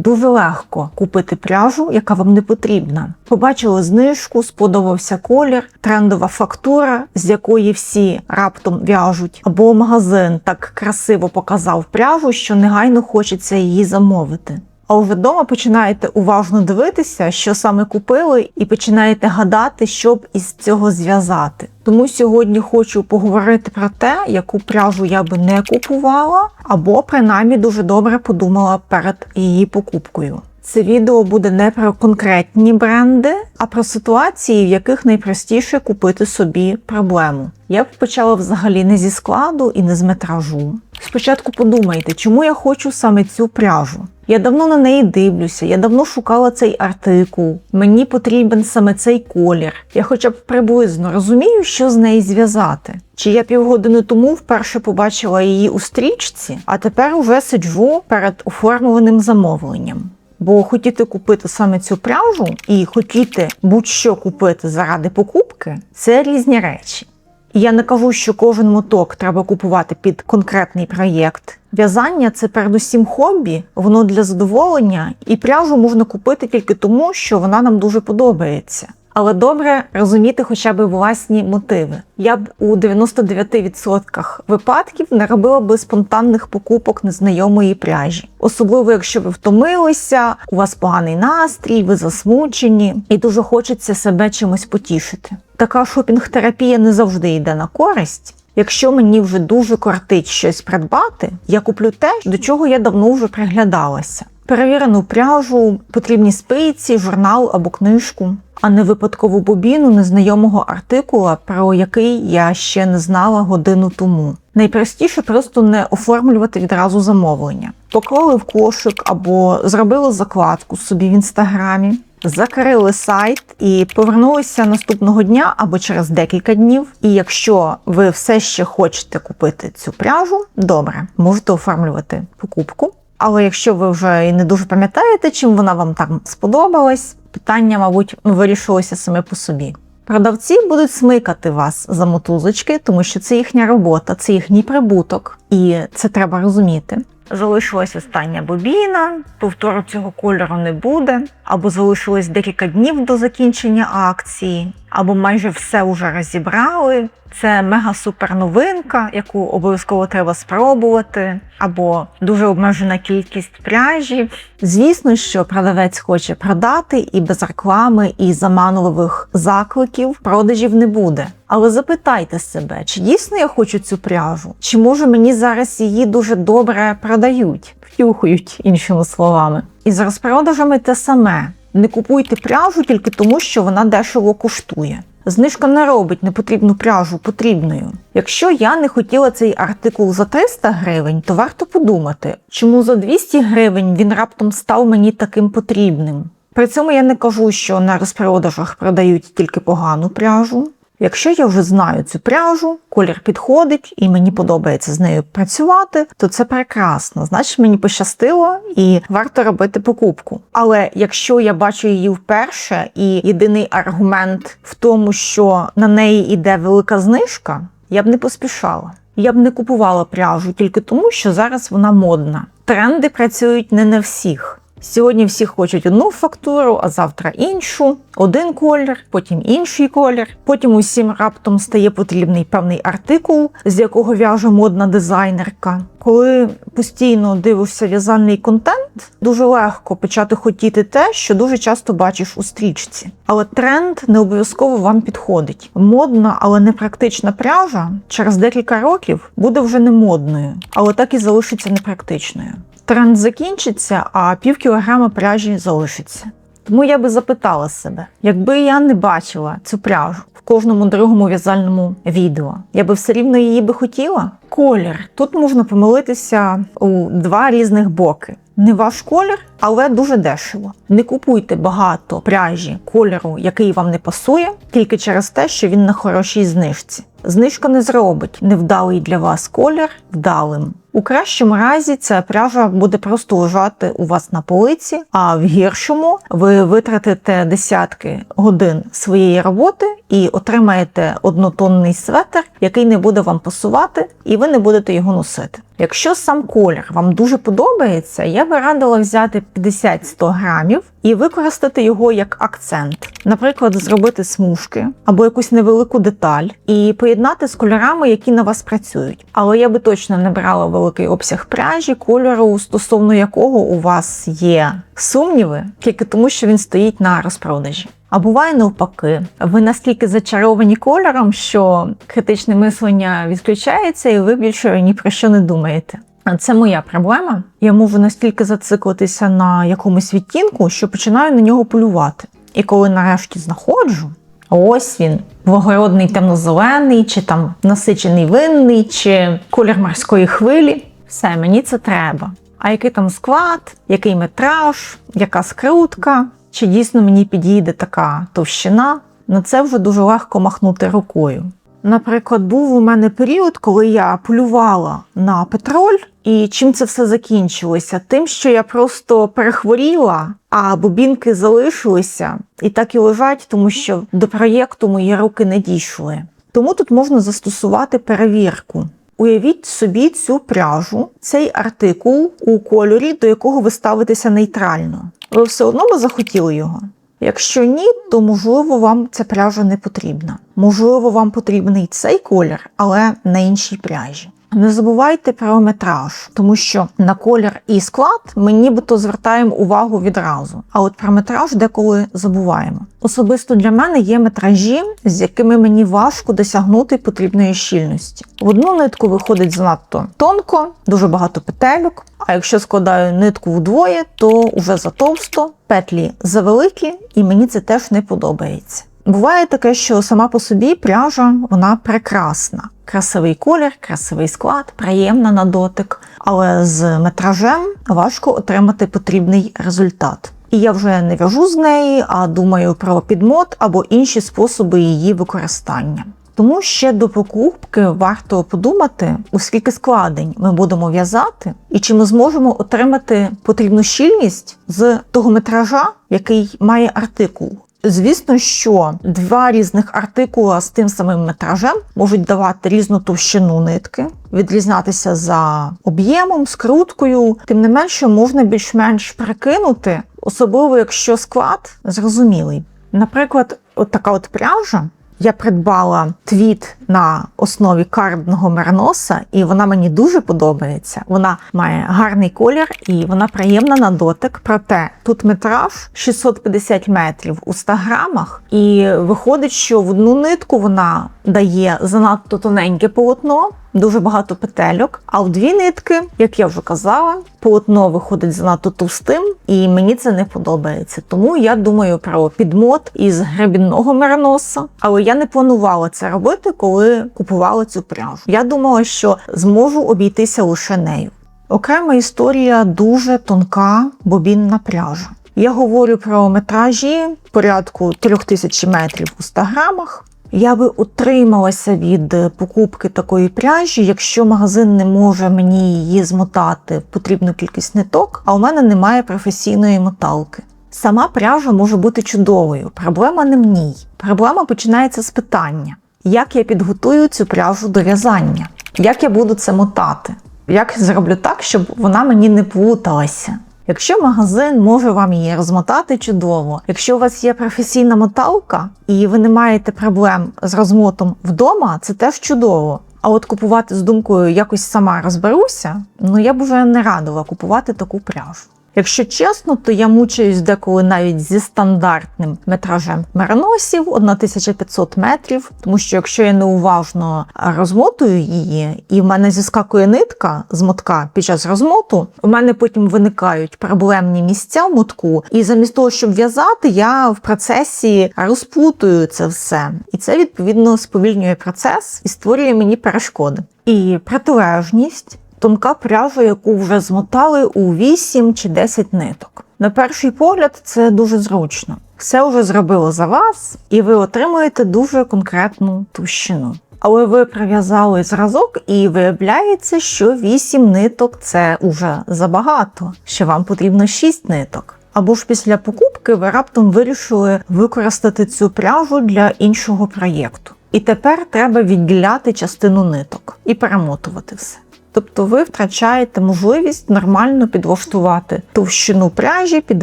Дуже легко купити пряжу, яка вам не потрібна. Побачили знижку, сподобався колір, трендова фактура, з якої всі раптом в'яжуть, або магазин так красиво показав пряжу, що негайно хочеться її замовити. А вже вдома починаєте уважно дивитися, що саме купили, і починаєте гадати, що б із цього зв'язати. Тому сьогодні хочу поговорити про те, яку пряжу я би не купувала, або принаймні дуже добре подумала перед її покупкою. Це відео буде не про конкретні бренди, а про ситуації, в яких найпростіше купити собі проблему. Я б почала взагалі не зі складу і не з метражу. Спочатку подумайте, чому я хочу саме цю пряжу. Я давно на неї дивлюся, я давно шукала цей артикул, мені потрібен саме цей колір. Я хоча б приблизно розумію, що з неї зв'язати. Чи я півгодини тому вперше побачила її у стрічці, а тепер уже сиджу перед оформленим замовленням. Бо хотіти купити саме цю пряжу і хотіти будь-що купити заради покупки – це різні речі. І я не кажу, що кожен моток треба купувати під конкретний проєкт. В'язання – це передусім хобі, воно для задоволення, і пряжу можна купити тільки тому, що вона нам дуже подобається. Але добре розуміти хоча б власні мотиви. Я б у 99% випадків не робила би спонтанних покупок незнайомої пряжі. Особливо, якщо ви втомилися, у вас поганий настрій, ви засмучені і дуже хочеться себе чимось потішити. Така шопінг-терапія не завжди йде на користь. Якщо мені вже дуже кортить щось придбати, я куплю те, до чого я давно вже приглядалася. Перевірену пряжу, потрібні спиці, журнал або книжку, а не випадкову бобіну незнайомого артикула, про який я ще не знала годину тому. Найпростіше просто не оформлювати відразу замовлення. Поклали в кошик або зробили закладку собі в інстаграмі, закрили сайт і повернулися наступного дня або через декілька днів. І якщо ви все ще хочете купити цю пряжу, добре, можете оформлювати покупку. Але якщо ви вже і не дуже пам'ятаєте, чим вона вам там сподобалась, питання, мабуть, вирішилося саме по собі. Продавці будуть смикати вас за мотузочки, тому що це їхня робота, це їхній прибуток. І це треба розуміти. Залишилась остання бобіна, повтору цього кольору не буде, або залишилось декілька днів до закінчення акції, або майже все вже розібрали. Це мега-супер новинка, яку обов'язково треба спробувати, або дуже обмежена кількість пряжі. Звісно, що продавець хоче продати, і без реклами, і заманливих закликів продажів не буде. Але запитайте себе, чи дійсно я хочу цю пряжу? Чи може мені зараз її дуже добре продають? Втюхують, іншими словами. І з розпродажами те саме. Не купуйте пряжу тільки тому, що вона дешево коштує. Знижка не робить непотрібну пряжу потрібною. Якщо я не хотіла цей артикул за 300 гривень, то варто подумати, чому за 200 гривень він раптом став мені таким потрібним. При цьому я не кажу, що на розпродажах продають тільки погану пряжу. Якщо я вже знаю цю пряжу, колір підходить і мені подобається з нею працювати, то це прекрасно. Значить, мені пощастило і варто робити покупку. Але якщо я бачу її вперше і єдиний аргумент в тому, що на неї йде велика знижка, я б не поспішала. Я б не купувала пряжу тільки тому, що зараз вона модна. Тренди працюють не на всіх. Сьогодні всі хочуть одну фактуру, а завтра іншу, один колір, потім інший колір. Потім усім раптом стає потрібний певний артикул, з якого в'яже модна дизайнерка. Коли постійно дивишся в'язальний контент, дуже легко почати хотіти те, що дуже часто бачиш у стрічці. Але тренд не обов'язково вам підходить. Модна, але не практична пряжа через декілька років буде вже не модною, але так і залишиться непрактичною. Тренд закінчиться, а пів кілограма пряжі залишиться. Тому я би запитала себе, якби я не бачила цю пряжу в кожному другому в'язальному відео, я би все рівно її би хотіла? Колір. Тут можна помилитися у два різних боки. Не ваш колір, але дуже дешево. Не купуйте багато пряжі кольору, який вам не пасує, тільки через те, що він на хорошій знижці. Знижка не зробить невдалий для вас колір вдалим. У кращому разі ця пряжа буде просто лежати у вас на полиці, а в гіршому ви витратите десятки годин своєї роботи і отримаєте однотонний светр, який не буде вам пасувати, і ви не будете його носити. Якщо сам колір вам дуже подобається, я би радила взяти 50-100 грамів і використати його як акцент. Наприклад, зробити смужки або якусь невелику деталь і поєднати з кольорами, які на вас працюють. Але я би точно не брала великий обсяг пряжі, кольору, стосовно якого у вас є сумніви, тільки тому, що він стоїть на розпродажі. А буває навпаки, ви настільки зачаровані кольором, що критичне мислення відключається і ви більше ні про що не думаєте. Це моя проблема. Я можу настільки зациклитися на якомусь відтінку, що починаю на нього полювати. І коли нарешті знаходжу, ось він, благородний темно-зелений, чи там насичений винний, чи колір морської хвилі, все, мені це треба. А який там склад, який метраж, яка скрутка, чи дійсно мені підійде така товщина, на це вже дуже легко махнути рукою. Наприклад, був у мене період, коли я полювала на петроль, і чим це все закінчилося? Тим, що я просто перехворіла, а бобінки залишилися і так і лежать, тому що до проєкту мої руки не дійшли. Тому тут можна застосувати перевірку. Уявіть собі цю пряжу, цей артикул у кольорі, до якого ви ставитеся нейтрально. Ви все одно би захотіли його? Якщо ні, то, можливо, вам ця пряжа не потрібна. Можливо, вам потрібний цей колір, але на іншій пряжі. Не забувайте про метраж, тому що на колір і склад ми нібито звертаємо увагу відразу, а от про метраж деколи забуваємо. Особисто для мене є метражі, з якими мені важко досягнути потрібної щільності. В одну нитку виходить занадто тонко, дуже багато петельок, а якщо складаю нитку вдвоє, то вже затовсто, петлі завеликі, і мені це теж не подобається. Буває таке, що сама по собі пряжа, вона прекрасна. Красивий колір, красивий склад, приємна на дотик, але з метражем важко отримати потрібний результат. І я вже не в'яжу з неї, а думаю про підмот або інші способи її використання. Тому ще до покупки варто подумати, у скільки складень ми будемо в'язати і чи ми зможемо отримати потрібну щільність з того метража, який має артикул. Звісно, що два різних артикула з тим самим метражем можуть давати різну товщину нитки, відрізнятися за об'ємом, скруткою. Тим не менше, можна більш-менш прикинути, особливо якщо склад зрозумілий. Наприклад, от така от пряжа. Я придбала твіт на основі кардного мериноса, і вона мені дуже подобається. Вона має гарний колір і вона приємна на дотик. Проте тут метраж 650 метрів у 100 грамах, і виходить, що в одну нитку вона дає занадто тоненьке полотно, дуже багато петельок, а в дві нитки, як я вже казала, полотно виходить занадто товстим, і мені це не подобається. Тому я думаю про підмот із гребінного мериноса, але я не планувала це робити, коли купувала цю пряжу. Я думала, що зможу обійтися лише нею. Окрема історія дуже тонка бобінна пряжа. Я говорю про метражі порядку 3000 метрів у 100 грамах. Я би утрималася від покупки такої пряжі, якщо магазин не може мені її змотати в потрібну кількість ниток, а у мене немає професійної моталки. Сама пряжа може бути чудовою, проблема не в ній. Проблема починається з питання, як я підготую цю пряжу до в'язання, як я буду це мотати, як зроблю так, щоб вона мені не плуталася. Якщо магазин може вам її розмотати, чудово. Якщо у вас є професійна моталка і ви не маєте проблем з розмотом вдома, це теж чудово. А от купувати з думкою «якось сама розберуся», я б вже не радила купувати таку пряжу. Якщо чесно, то я мучаюсь деколи навіть зі стандартним метражем мериносів 1500 метрів, тому що якщо я неуважно розмотую її, і в мене зіскакує нитка з мотка під час розмоту, у мене потім виникають проблемні місця в мотку, і замість того, щоб в'язати, я в процесі розпутую це все. І це, відповідно, сповільнює процес і створює мені перешкоди. І протилежність – тонка пряжа, яку вже змотали у 8 чи 10 ниток. На перший погляд це дуже зручно. Все вже зробило за вас, і ви отримуєте дуже конкретну товщину. Але ви прив'язали зразок і виявляється, що 8 ниток – це уже забагато, що вам потрібно 6 ниток. Або ж після покупки ви раптом вирішили використати цю пряжу для іншого проєкту. І тепер треба відділяти частину ниток і перемотувати все. Тобто ви втрачаєте можливість нормально підлаштувати товщину пряжі під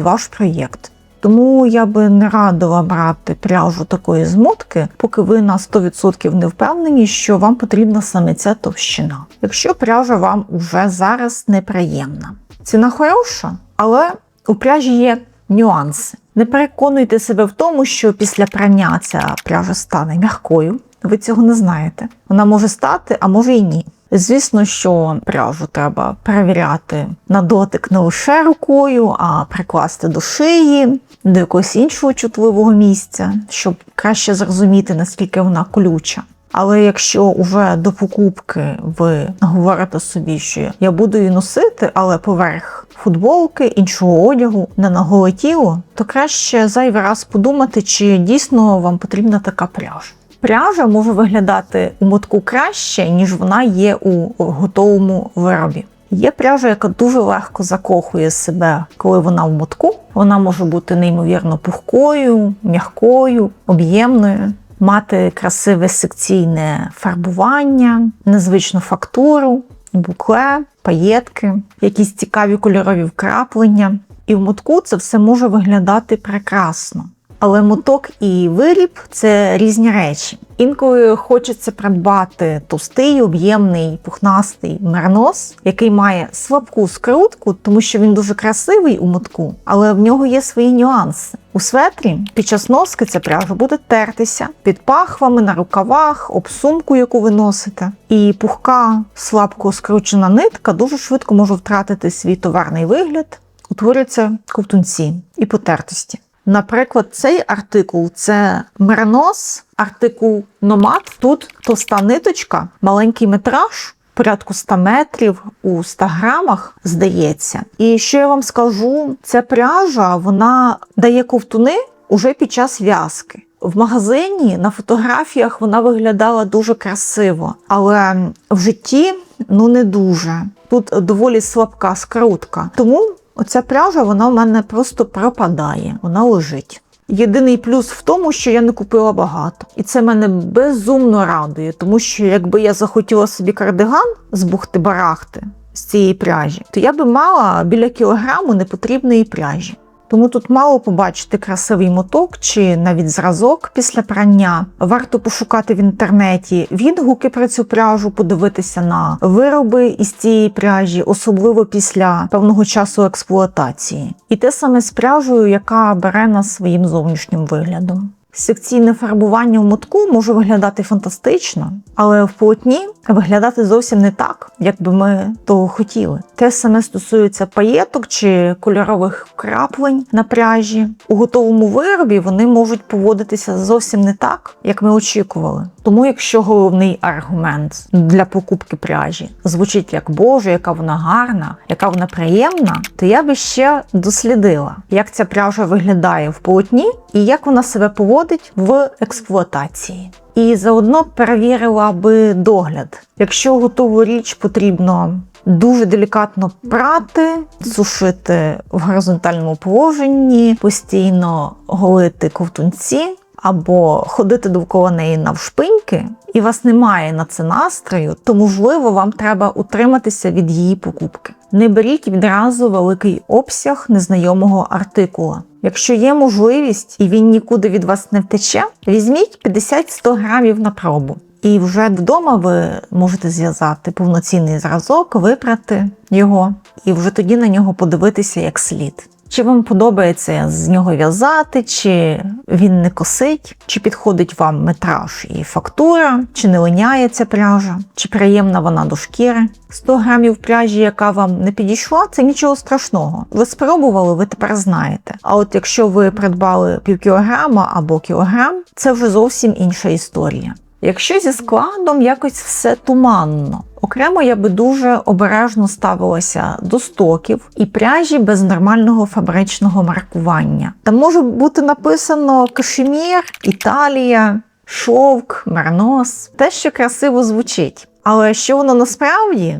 ваш проєкт. Тому я би не радила брати пряжу такої змотки, поки ви на 100% не впевнені, що вам потрібна саме ця товщина. Якщо пряжа вам уже зараз неприємна. Ціна хороша, але у пряжі є нюанси. Не переконуйте себе в тому, що після прання ця пряжа стане м'якою. Ви цього не знаєте. Вона може стати, а може і ні. Звісно, що пряжу треба перевіряти на дотик не лише рукою, а прикласти до шиї, до якогось іншого чутливого місця, щоб краще зрозуміти, наскільки вона колюча. Але якщо уже до покупки ви говорите собі, що я буду її носити, але поверх футболки, іншого одягу, не на голе тіло, то краще зайвий раз подумати, чи дійсно вам потрібна така пряжа. Пряжа може виглядати у мотку краще, ніж вона є у готовому виробі. Є пряжа, яка дуже легко закохує себе, коли вона в мотку. Вона може бути неймовірно пухкою, м'якою, об'ємною, мати красиве секційне фарбування, незвичну фактуру, букле, паєтки, якісь цікаві кольорові вкраплення. І в мотку це все може виглядати прекрасно. Але моток і виріб – це різні речі. Інколи хочеться придбати товстий, об'ємний, пухнастий меринос, який має слабку скрутку, тому що він дуже красивий у мотку, але в нього є свої нюанси. У светрі під час носки ця пряжа буде тертися під пахвами, на рукавах, об сумку, яку ви носите. І пухка, слабко скручена нитка дуже швидко може втратити свій товарний вигляд, утворюються ковтунці і потертості. Наприклад, цей артикул – це меринос, артикул Номад. Тут товста ниточка, маленький метраж, порядку 100 метрів, у 100 грамах, здається. І що я вам скажу, ця пряжа, вона дає ковтуни уже під час в'язки. В магазині, на фотографіях вона виглядала дуже красиво, але в житті, не дуже. Тут доволі слабка скрутка. Тому оця пряжа, вона в мене просто пропадає, вона лежить. Єдиний плюс в тому, що я не купила багато. І це мене безумно радує, тому що якби я захотіла собі кардиган з бухти-барахти з цієї пряжі, то я би мала біля кілограму непотрібної пряжі. Тому тут мало побачити красивий моток чи навіть зразок після прання. Варто пошукати в інтернеті відгуки про цю пряжу, подивитися на вироби із цієї пряжі, особливо після певного часу експлуатації. І те саме з пряжею, яка бере нас своїм зовнішнім виглядом. Секційне фарбування в мотку може виглядати фантастично, але в полотні виглядати зовсім не так, як би ми того хотіли. Те саме стосується паєток чи кольорових вкраплень на пряжі. У готовому виробі вони можуть поводитися зовсім не так, як ми очікували. Тому якщо головний аргумент для покупки пряжі звучить як «Боже, яка вона гарна, яка вона приємна», то я би ще дослідила, як ця пряжа виглядає в полотні і як вона себе поводить в експлуатації. І заодно перевірила би догляд. Якщо готову річ потрібно дуже делікатно прати, сушити в горизонтальному положенні, постійно голити ковтунці, або ходити довкола неї навшпиньки, і у вас немає на це настрою, то, можливо, вам треба утриматися від її покупки. Не беріть відразу великий обсяг незнайомого артикула. Якщо є можливість і він нікуди від вас не втече, візьміть 50-100 грамів на пробу. І вже вдома ви можете зв'язати повноцінний зразок, випрати його, і вже тоді на нього подивитися як слід. Чи вам подобається з нього в'язати, чи він не косить, чи підходить вам метраж і фактура, чи не линяє ця пряжа, чи приємна вона до шкіри. 100 грамів пряжі, яка вам не підійшла, це нічого страшного. Ви спробували, ви тепер знаєте. А от якщо ви придбали півкілограма або кілограм, це вже зовсім інша історія. Якщо зі складом якось все туманно, окремо я би дуже обережно ставилася до стоків і пряжі без нормального фабричного маркування. Там може бути написано кашемір, Італія, шовк, меринос, те, що красиво звучить. Але що воно насправді,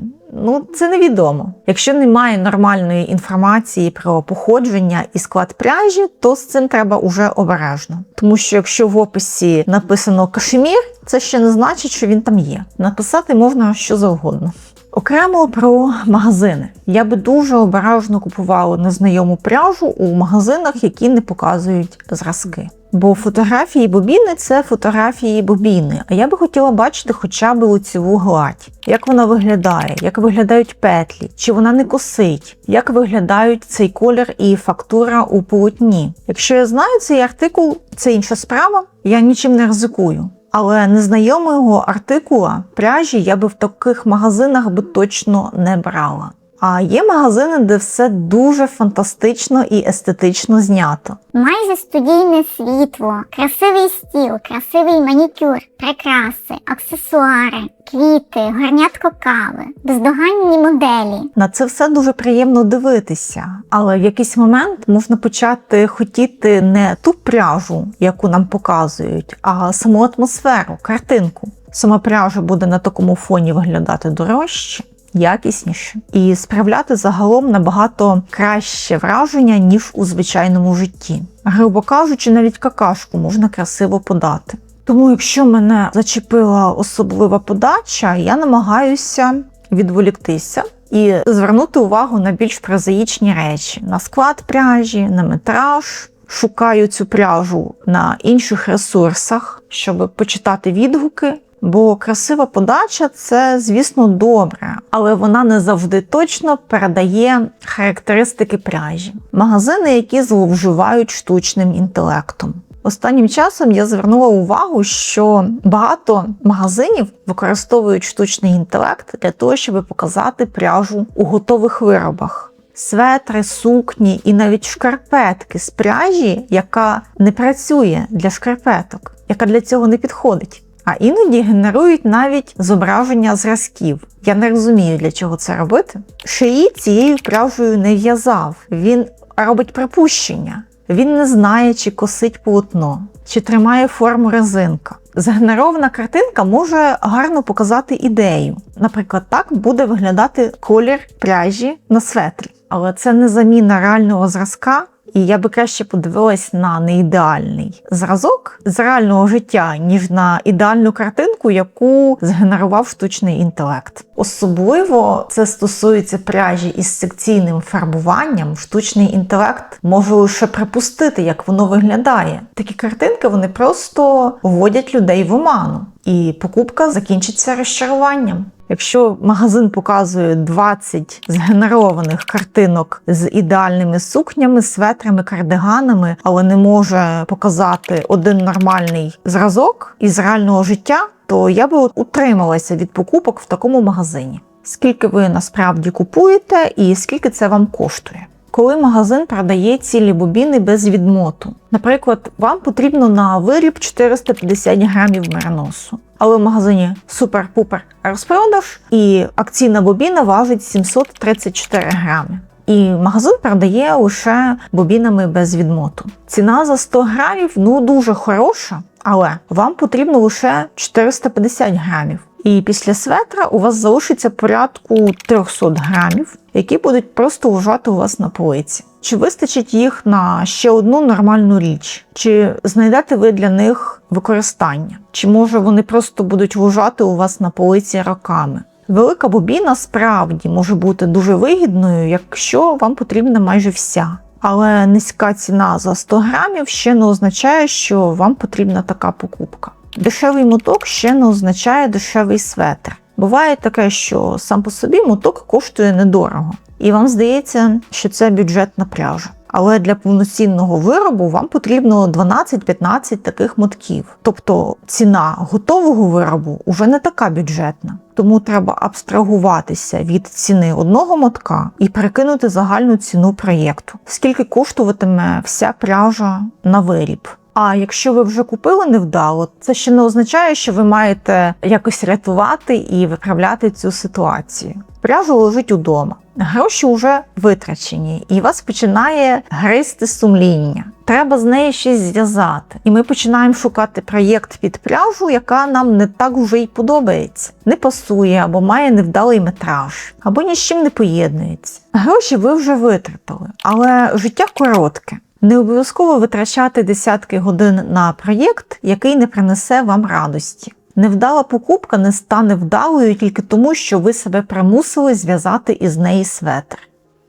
Це невідомо. Якщо немає нормальної інформації про походження і склад пряжі, то з цим треба уже обережно. Тому що якщо в описі написано кашемір, це ще не значить, що він там є. Написати можна що завгодно. Окремо про магазини. Я би дуже обережно купувала незнайому пряжу у магазинах, які не показують зразки. Бо фотографії бобіни – це фотографії бобіни. А я би хотіла бачити хоча б лицеву гладь. Як вона виглядає, як виглядають петлі, чи вона не косить, як виглядають цей колір і фактура у полотні. Якщо я знаю цей артикул, це інша справа, я нічим не ризикую. Але незнайомого артикула пряжі я би в таких магазинах би точно не брала. А є магазини, де все дуже фантастично і естетично знято. Майже студійне світло, красивий стіл, красивий манікюр, прикраси, аксесуари, квіти, горнятко кави, бездоганні моделі. На це все дуже приємно дивитися, але в якийсь момент можна почати хотіти не ту пряжу, яку нам показують, а саму атмосферу, картинку. Сама пряжа буде на такому фоні виглядати дорожче, якісніше і справляти загалом набагато краще враження, ніж у звичайному житті. Грубо кажучи, навіть какашку можна красиво подати. Тому якщо мене зачепила особлива подача, я намагаюся відволіктися і звернути увагу на більш прозаїчні речі. На склад пряжі, на метраж. Шукаю цю пряжу на інших ресурсах, щоб почитати відгуки. Бо красива подача – це, звісно, добре, але вона не завжди точно передає характеристики пряжі. Магазини, які зловживають штучним інтелектом. Останнім часом я звернула увагу, що багато магазинів використовують штучний інтелект для того, щоб показати пряжу у готових виробах. Светри, сукні і навіть шкарпетки з пряжі, яка не працює для шкарпеток, яка для цього не підходить. А іноді генерують навіть зображення зразків. Я не розумію, для чого це робити. Шиї цією пряжею не в'язав. Він робить припущення. Він не знає, чи косить полотно, чи тримає форму резинка. Згенерована картинка може гарно показати ідею. Наприклад, так буде виглядати колір пряжі на светрі. Але це не заміна реального зразка. І я би краще подивилась на неідеальний зразок з реального життя, ніж на ідеальну картинку, яку згенерував штучний інтелект. Особливо це стосується пряжі із секційним фарбуванням. Штучний інтелект може лише припустити, як воно виглядає. Такі картинки, вони просто вводять людей в оману. І покупка закінчиться розчаруванням. Якщо магазин показує 20 згенерованих картинок з ідеальними сукнями, светрами, кардиганами, але не може показати один нормальний зразок із реального життя, то я би утрималася від покупок в такому магазині. Скільки ви насправді купуєте і скільки це вам коштує? Коли магазин продає цілі бобіни без відмоту. Наприклад, вам потрібно на виріб 450 грамів мериносу. Але в магазині супер-пупер розпродаж і акційна бобіна важить 734 грами. І магазин продає лише бобінами без відмоту. Ціна за 100 грамів дуже хороша, але вам потрібно лише 450 грамів. І після светра у вас залишиться порядку 300 грамів, які будуть просто лежати у вас на полиці. Чи вистачить їх на ще одну нормальну річ? Чи знайдете ви для них використання? Чи може вони просто будуть лежати у вас на полиці роками? Велика бобіна справді може бути дуже вигідною, якщо вам потрібна майже вся. Але низька ціна за 100 грамів ще не означає, що вам потрібна така покупка. Дешевий моток ще не означає дешевий светр. Буває таке, що сам по собі моток коштує недорого. І вам здається, що це бюджетна пряжа. Але для повноцінного виробу вам потрібно 12-15 таких мотків. Тобто ціна готового виробу вже не така бюджетна. Тому треба абстрагуватися від ціни одного мотка і перекинути загальну ціну проєкту. Скільки коштуватиме вся пряжа на виріб. А якщо ви вже купили невдало, це ще не означає, що ви маєте якось рятувати і виправляти цю ситуацію. Пряжа лежить удома. Гроші вже витрачені, і вас починає гризти сумління. треба з неї щось зв'язати. І ми починаємо шукати проєкт під пряжу, яка нам не так вже й подобається. Не пасує, або має невдалий метраж, або ні з чим не поєднується. Гроші ви вже витратили, але життя коротке. Не обов'язково витрачати десятки годин на проєкт, який не принесе вам радості. Невдала покупка не стане вдалою тільки тому, що ви себе примусили зв'язати із неї светр,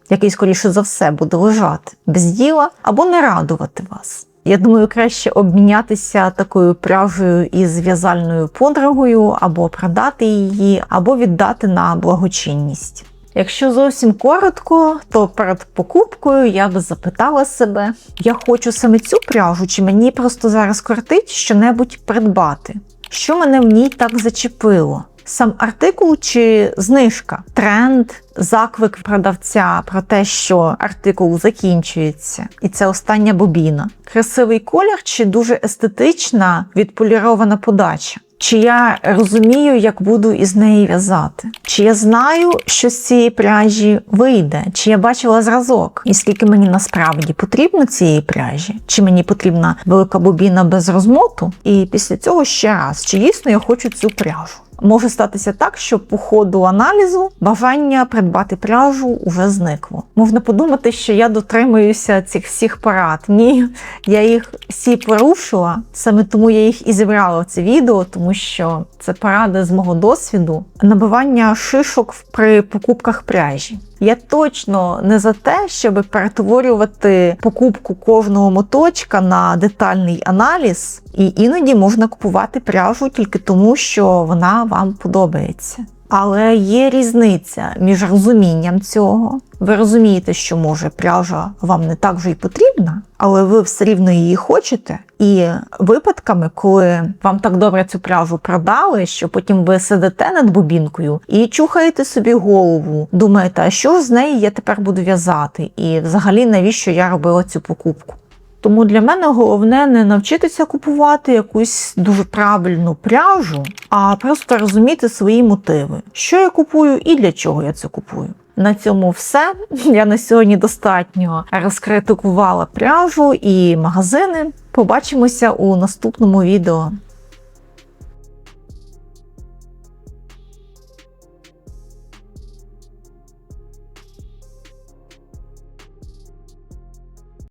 який, скоріше за все, буде лежати без діла або не радувати вас. Я думаю, краще обмінятися такою пряжею із в'язальною подругою, або продати її, або віддати на благочинність. Якщо зовсім коротко, то перед покупкою я би запитала себе, я хочу саме цю пряжу, чи мені просто зараз кортить що-небудь придбати? Що мене в ній так зачепило? Сам артикул чи знижка? Тренд, заклик продавця про те, що артикул закінчується, і це остання бобіна. Красивий колір чи дуже естетична, відполірована подача? Чи я розумію, як буду із неї в'язати? Чи я знаю, що з цієї пряжі вийде? Чи я бачила зразок? І скільки мені насправді потрібно цієї пряжі? Чи мені потрібна велика бобіна без розмоту? І після цього ще раз, чи дійсно я хочу цю пряжу? Може статися так, що по ходу аналізу бажання придбати пряжу уже зникло. Можна подумати, що я дотримуюся цих всіх порад. Ні, я їх всі порушила, саме тому я їх і зібрала в це відео, тому що це поради з мого досвіду. Набивання шишок при покупках пряжі. Я точно не за те, щоб перетворювати покупку кожного моточка на детальний аналіз, і іноді можна купувати пряжу тільки тому, що вона вам подобається. Але є різниця між розумінням цього. Ви розумієте, що, може, пряжа вам не так вже й потрібна, але ви все рівно її хочете. І випадками, коли вам так добре цю пряжу продали, що потім ви сидите над бобінкою і чухаєте собі голову, думаєте, а що ж з неї я тепер буду в'язати? І взагалі, навіщо я робила цю покупку? Тому для мене головне не навчитися купувати якусь дуже правильну пряжу, а просто розуміти свої мотиви. Що я купую і для чого я це купую. На цьому все. Я на сьогодні достатньо розкритикувала пряжу і магазини. Побачимося у наступному відео.